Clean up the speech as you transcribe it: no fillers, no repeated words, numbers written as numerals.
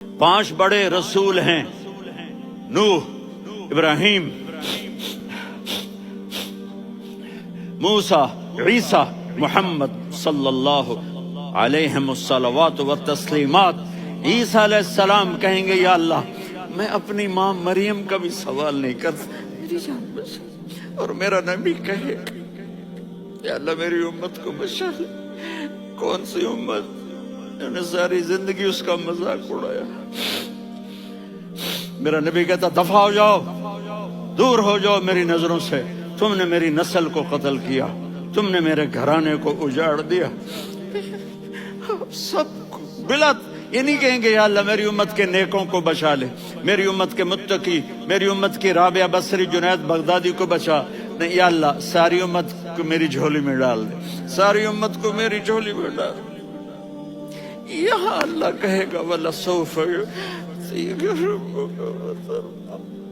5 بڑے رسول ہیں، نوح، ابراہیم، موسیٰ، عیسیٰ، محمد صلی اللہ علیہ الصلوات والتسلیمات۔ عیسیٰ علیہ السلام کہیں گے یا اللہ میں اپنی ماں مریم کا بھی سوال نہیں کرتا، میری جان بچا۔ اور میرا نبی کہے یا اللہ میری امت کو بچا لے۔ کون سی امت انہوں نے ساری زندگی اس کا مذاق اڑایا۔ میرا نبی کہتا دفع ہو جاؤ، دور ہو جاؤ میری نظروں سے، تم نے میری نسل کو قتل کیا، تم نے میرے گھرانے کو اجاڑ دیا۔ سب بلا یہ نہیں کہیں گے یا اللہ میری امت کے نیکوں کو بچا لے، میری امت کے متقی، میری امت کی رابعہ بصری، جنید بغدادی کو بچا۔ نہیں یا اللہ ساری امت کو میری جھولی میں ڈال دے، ساری امت کو میری جھولی میں ڈال دے۔ یہاں اللہ کہے گا وَلَسَوْفَ يُعْطِيكَ رَبُّكَ فَتَرْضَىٰ۔